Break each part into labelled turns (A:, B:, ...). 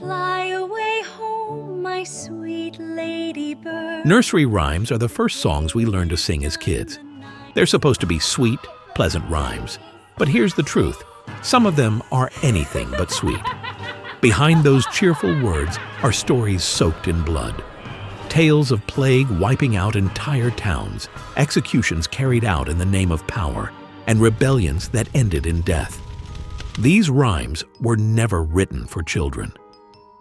A: Fly away home, my sweet ladybird.
B: Nursery rhymes are the first songs we learn to sing as kids. They're supposed to be sweet, pleasant rhymes. But here's the truth. Some of them are anything but sweet. Behind those cheerful words are stories soaked in blood. Tales of plague wiping out entire towns, executions carried out in the name of power, and rebellions that ended in death. These rhymes were never written for children.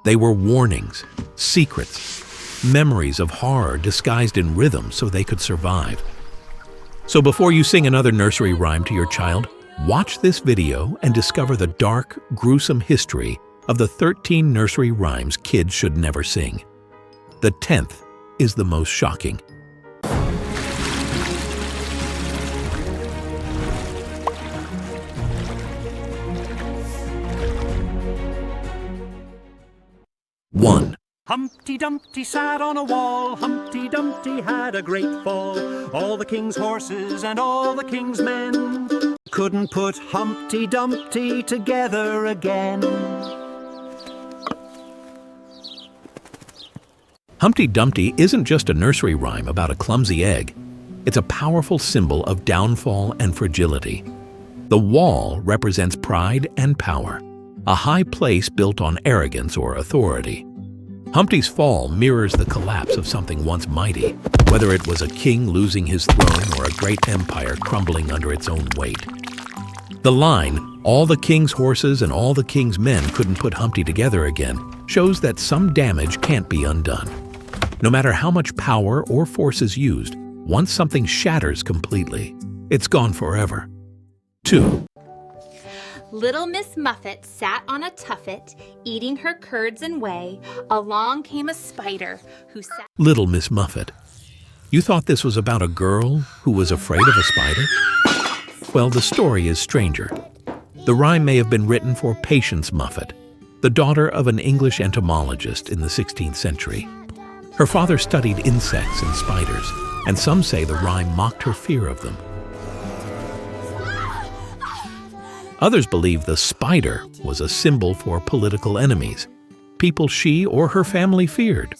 B: They were warnings, secrets, memories of horror disguised in rhythm so they could survive. So before you sing another nursery rhyme to your child, watch this video and discover the dark, gruesome history of the 13 nursery rhymes kids should never sing. The 10th is the most shocking. One.
C: Humpty Dumpty sat on a wall, Humpty Dumpty had a great fall. All the king's horses and all the king's men couldn't put Humpty Dumpty together again.
B: Humpty Dumpty isn't just a nursery rhyme about a clumsy egg. It's a powerful symbol of downfall and fragility. The wall represents pride and power, a high place built on arrogance or authority. Humpty's fall mirrors the collapse of something once mighty, whether it was a king losing his throne or a great empire crumbling under its own weight. The line, "All the king's horses and all the king's men couldn't put Humpty together again," shows that some damage can't be undone. No matter how much power or force is used, once something shatters completely, it's gone forever. 2.
D: Little Miss Muffet sat on a tuffet, eating her curds and whey. Along came a spider who sat...
B: Little Miss Muffet. You thought this was about a girl who was afraid of a spider? Well, the story is stranger. The rhyme may have been written for Patience Muffet, the daughter of an English entomologist in the 16th century. Her father studied insects and spiders, and some say the rhyme mocked her fear of them. Others believe the spider was a symbol for political enemies, people she or her family feared.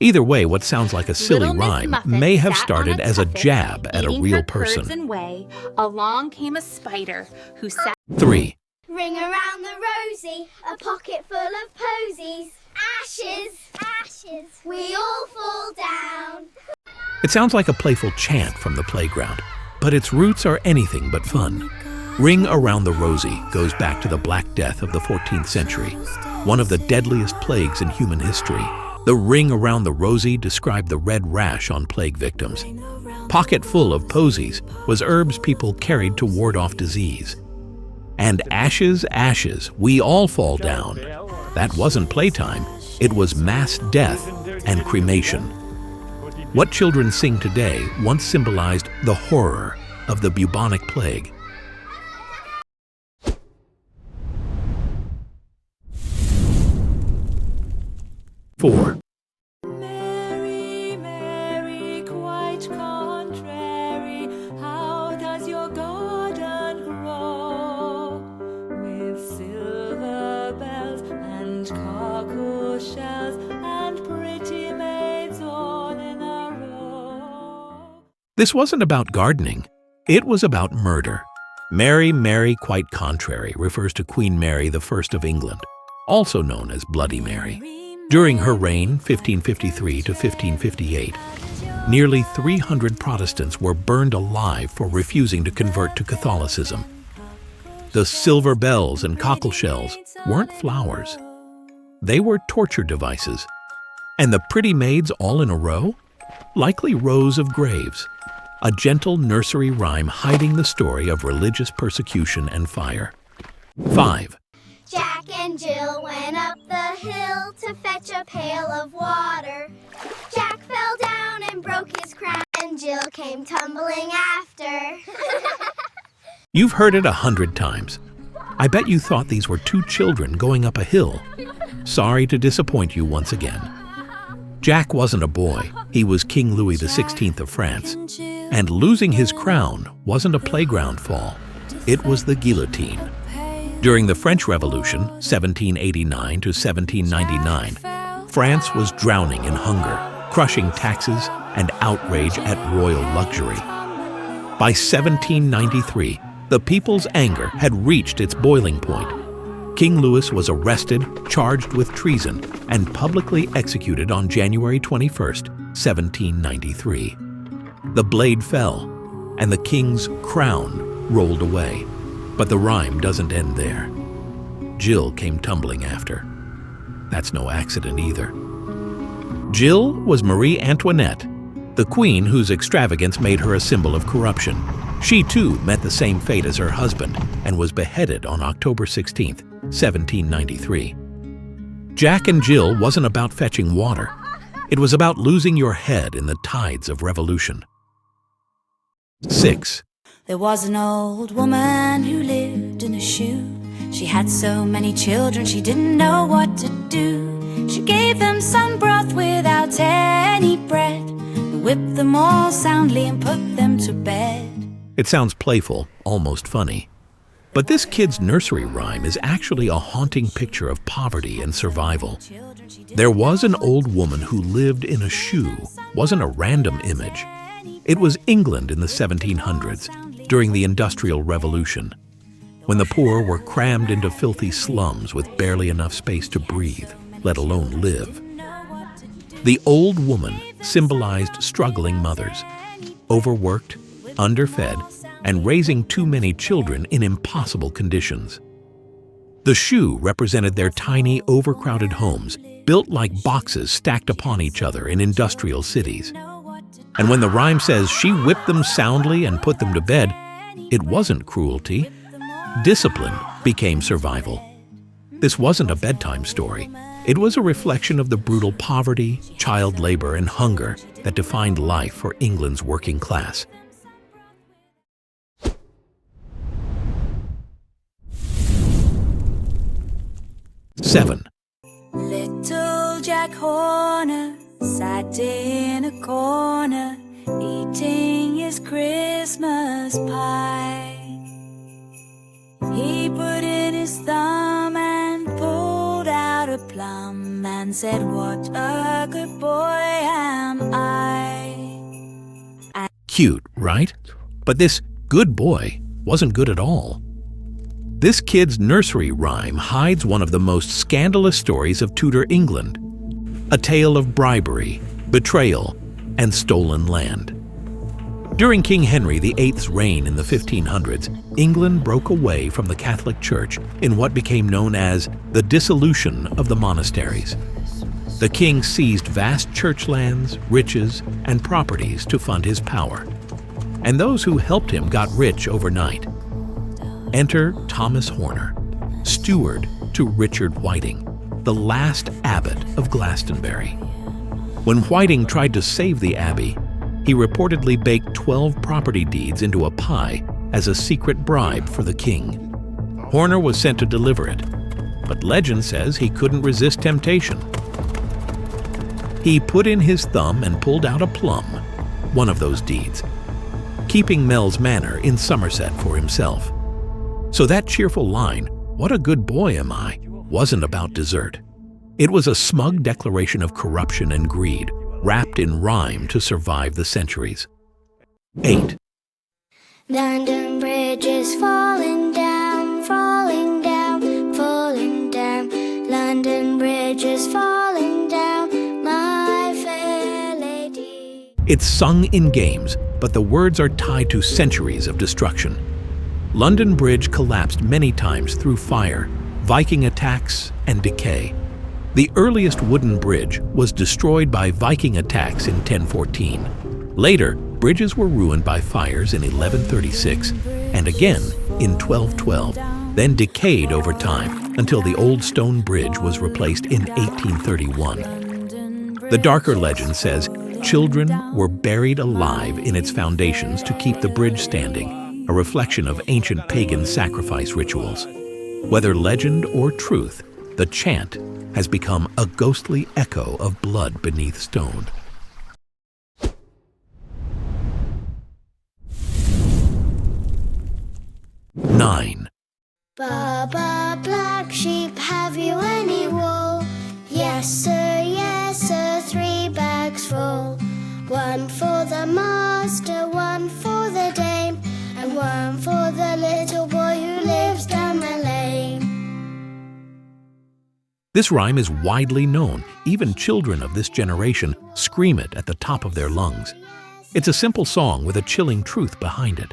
B: Either way, what sounds like a silly rhyme may have started as a jab at a real person.
D: Along came a spider who sat...
B: 3.
E: Ring around the rosy, a pocket full of posies. Ashes, ashes, we all fall down.
B: It sounds like a playful chant from the playground, but its roots are anything but fun. Ring Around the Rosie goes back to the Black Death of the 14th century, one of the deadliest plagues in human history. The ring around the rosy described the red rash on plague victims. Pocket full of posies was herbs people carried to ward off disease. And ashes, ashes, we all fall down. That wasn't playtime, it was mass death and cremation. What children sing today once symbolized the horror of the bubonic plague. 4.
A: Mary, Mary, quite contrary, how does your garden grow? With silver bells and cuckoo shells and pretty maids all in a row.
B: This wasn't about gardening, it was about murder. Mary, Mary, quite contrary refers to Queen Mary I of England, also known as Bloody Mary. During her reign, 1553 to 1558, nearly 300 Protestants were burned alive for refusing to convert to Catholicism. The silver bells and cockle shells weren't flowers. They were torture devices. And the pretty maids all in a row? Likely rows of graves. A gentle nursery rhyme hiding the story of religious persecution and fire. 5.
E: Jack and Jill went up the hill to fetch a pail of water. Jack fell down and broke his crown, and Jill came tumbling after.
B: You've heard it 100 times. I bet you thought these were two children going up a hill. Sorry to disappoint you once again. Jack wasn't a boy, he was King Louis XVI of France. And losing his crown wasn't a playground fall, it was the guillotine. During the French Revolution, 1789 to 1799, France was drowning in hunger, crushing taxes, and outrage at royal luxury. By 1793, the people's anger had reached its boiling point. King Louis was arrested, charged with treason, and publicly executed on January 21, 1793. The blade fell, and the king's crown rolled away. But the rhyme doesn't end there. Jill came tumbling after. That's no accident either. Jill was Marie Antoinette, the queen whose extravagance made her a symbol of corruption. She too met the same fate as her husband and was beheaded on October 16, 1793. Jack and Jill wasn't about fetching water. It was about losing your head in the tides of revolution. 6.
A: There was an old woman who lived in a shoe. She had so many children she didn't know what to do. She gave them some broth without any bread, whipped them all soundly and put them to bed.
B: It sounds playful, almost funny. But this kid's nursery rhyme is actually a haunting picture of poverty and survival. There was an old woman who lived in a shoe. Wasn't a random image. It was England in the 1700s, during the Industrial Revolution, when the poor were crammed into filthy slums with barely enough space to breathe, let alone live. The old woman symbolized struggling mothers, overworked, underfed, and raising too many children in impossible conditions. The shoe represented their tiny, overcrowded homes, built like boxes stacked upon each other in industrial cities. And when the rhyme says she whipped them soundly and put them to bed, it wasn't cruelty. Discipline became survival. This wasn't a bedtime story. It was a reflection of the brutal poverty, child labor, and hunger that defined life for England's working class. 7.
A: Little Jack Horner sat in a corner, eating his Christmas pie. He put in his thumb and pulled out a plum and said, "What a good boy am I."
B: Cute, right? But this good boy wasn't good at all. This kid's nursery rhyme hides one of the most scandalous stories of Tudor England, a tale of bribery, betrayal, and stolen land. During King Henry VIII's reign in the 1500s, England broke away from the Catholic Church in what became known as the dissolution of the monasteries. The king seized vast church lands, riches, and properties to fund his power. And those who helped him got rich overnight. Enter Thomas Horner, steward to Richard Whiting, the last abbot of Glastonbury. When Whiting tried to save the abbey, he reportedly baked 12 property deeds into a pie as a secret bribe for the king. Horner was sent to deliver it, but legend says he couldn't resist temptation. He put in his thumb and pulled out a plum, one of those deeds, keeping Mel's Manor in Somerset for himself. So that cheerful line, "What a good boy am I," wasn't about dessert. It was a smug declaration of corruption and greed, wrapped in rhyme to survive the centuries. 8.
E: London Bridge is falling down, falling down, falling down. London Bridge is falling down, my fair lady.
B: It's sung in games, but the words are tied to centuries of destruction. London Bridge collapsed many times through fire, Viking attacks, and decay. The earliest wooden bridge was destroyed by Viking attacks in 1014. Later, bridges were ruined by fires in 1136 and again in 1212, then decayed over time until the old stone bridge was replaced in 1831. The darker legend says children were buried alive in its foundations to keep the bridge standing, a reflection of ancient pagan sacrifice rituals. Whether legend or truth, the chant has become a ghostly echo of blood beneath stone. 9.
E: Baba yes sir, 3 bags full. 1 for the master, 1 for the dame, and 1 for the little boy who lives down the lane.
B: This rhyme is widely known. Even children of this generation scream it at the top of their lungs. It's a simple song with a chilling truth behind it.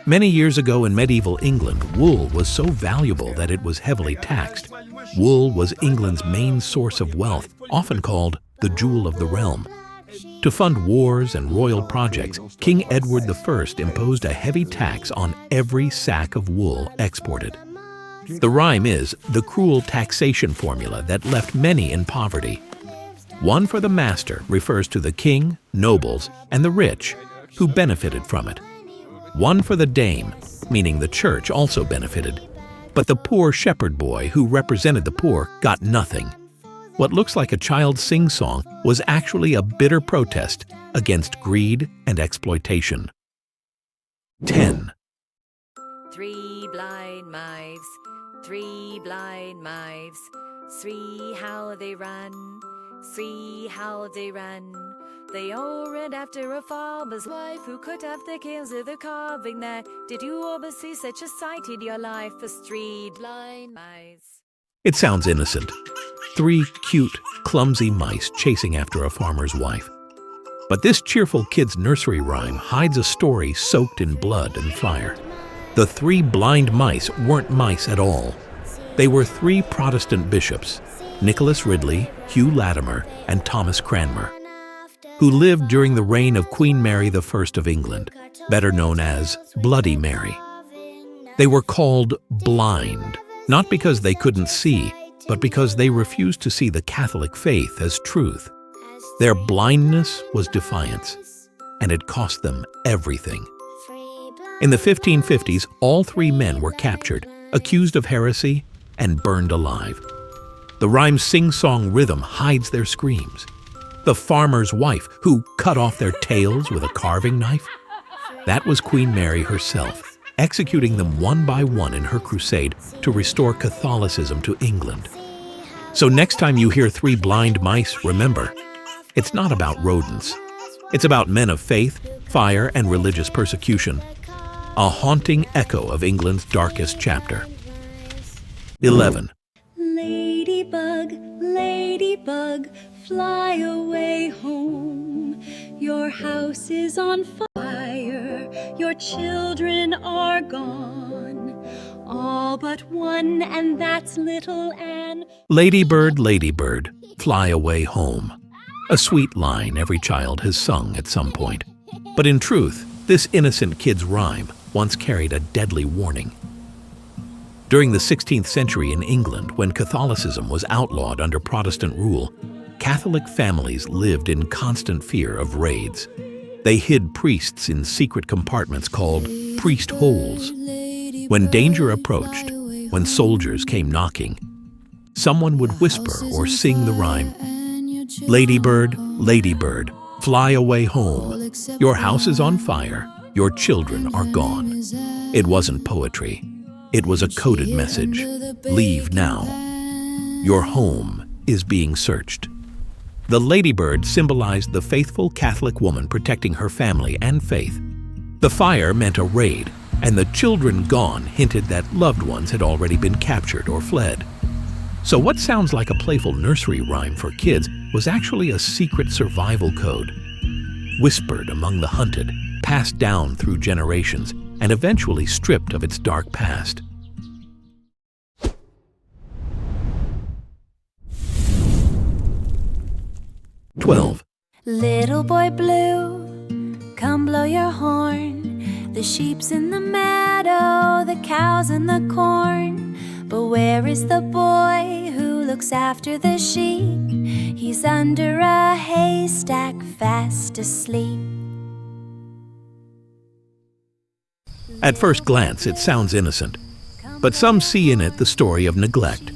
B: Many years ago in medieval England, wool was so valuable that it was heavily taxed. Wool was England's main source of wealth, often called the jewel of the realm. To fund wars and royal projects, King Edward I imposed a heavy tax on every sack of wool exported. The rhyme is the cruel taxation formula that left many in poverty. 1 for the master refers to the king, nobles, and the rich, who benefited from it. 1 for the dame, meaning the church also benefited. But the poor shepherd boy who represented the poor got nothing. What looks like a child's sing-song was actually a bitter protest against greed and exploitation. 10.
F: 3 blind mice, 3 blind mice, 3 how they run, 3 how they run. They all ran after a farmer's wife who cut off the quills of the carving there. Did you ever see such a sight in your life as 3 blind mice?
B: It sounds innocent. 3 cute, clumsy mice chasing after a farmer's wife. But this cheerful kid's nursery rhyme hides a story soaked in blood and fire. The 3 blind mice weren't mice at all. They were 3 Protestant bishops, Nicholas Ridley, Hugh Latimer, and Thomas Cranmer, who lived during the reign of Queen Mary I of England, better known as Bloody Mary. They were called blind, not because they couldn't see, but because they refused to see the Catholic faith as truth. Their blindness was defiance, and it cost them everything. In the 1550s, all 3 men were captured, accused of heresy, and burned alive. The rhyme's sing-song rhythm hides their screams. The farmer's wife, who cut off their tails with a carving knife, that was Queen Mary herself, executing them one by one in her crusade to restore Catholicism to England. So next time you hear 3 blind mice, remember, it's not about rodents. It's about men of faith, fire, and religious persecution. A haunting echo of England's darkest chapter. 11.
G: Ladybug, ladybug, fly away home. Your house is on fire, your children are gone. All but one, and that's little Anne.
B: Ladybird, ladybird, fly away home. A sweet line every child has sung at some point. But in truth, this innocent kid's rhyme once carried a deadly warning. During the 16th century in England, when Catholicism was outlawed under Protestant rule, Catholic families lived in constant fear of raids. They hid priests in secret compartments called priest holes. When danger approached, when soldiers came knocking, someone would whisper or sing the rhyme, "Ladybird, ladybird, fly away home. Your house is on fire, your children are gone." It wasn't poetry. It was a coded message. Leave now. Your home is being searched. The ladybird symbolized the faithful Catholic woman protecting her family and faith. The fire meant a raid, and the children gone hinted that loved ones had already been captured or fled. So what sounds like a playful nursery rhyme for kids was actually a secret survival code, whispered among the hunted, passed down through generations, and eventually stripped of its dark past. "12.
A: Little boy blue, come blow your horn. The sheep's in the meadow, the cow's in the corn. But where is the boy who looks after the sheep? He's under a haystack fast asleep."
B: At first glance, it sounds innocent, but some see in it the story of neglect.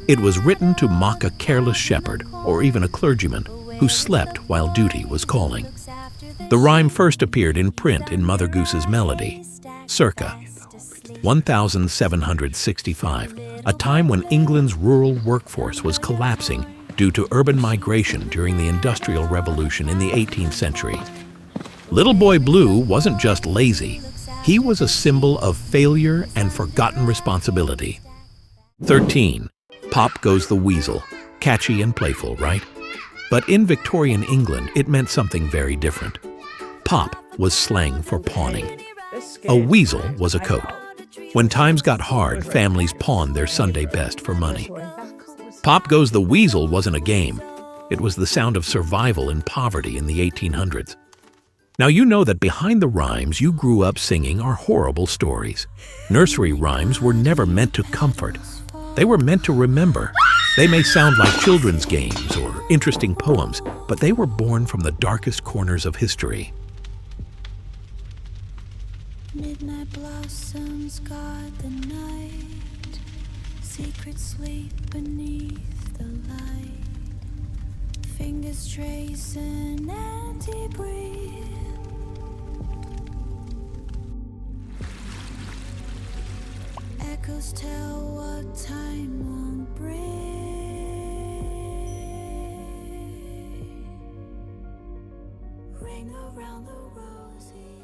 B: It was written to mock a careless shepherd or even a clergyman who slept while duty was calling. The rhyme first appeared in print in Mother Goose's Melody, circa 1765, a time when England's rural workforce was collapsing due to urban migration during the Industrial Revolution in the 18th century. Little Boy Blue wasn't just lazy. He was a symbol of failure and forgotten responsibility. 13. Pop Goes the Weasel. Catchy and playful, right? But in Victorian England, it meant something very different. Pop was slang for pawning. A weasel was a coat. When times got hard, families pawned their Sunday best for money. Pop Goes the Weasel wasn't a game. It was the sound of survival in poverty in the 1800s. Now you know that behind the rhymes you grew up singing are horrible stories. Nursery rhymes were never meant to comfort. They were meant to remember. They may sound like children's games or interesting poems, but they were born from the darkest corners of history.
A: Midnight blossoms guard the night. Secrets sleep beneath the light. Fingers trace an empty breath. Echoes tell what time won't bring. Ring around the rosy.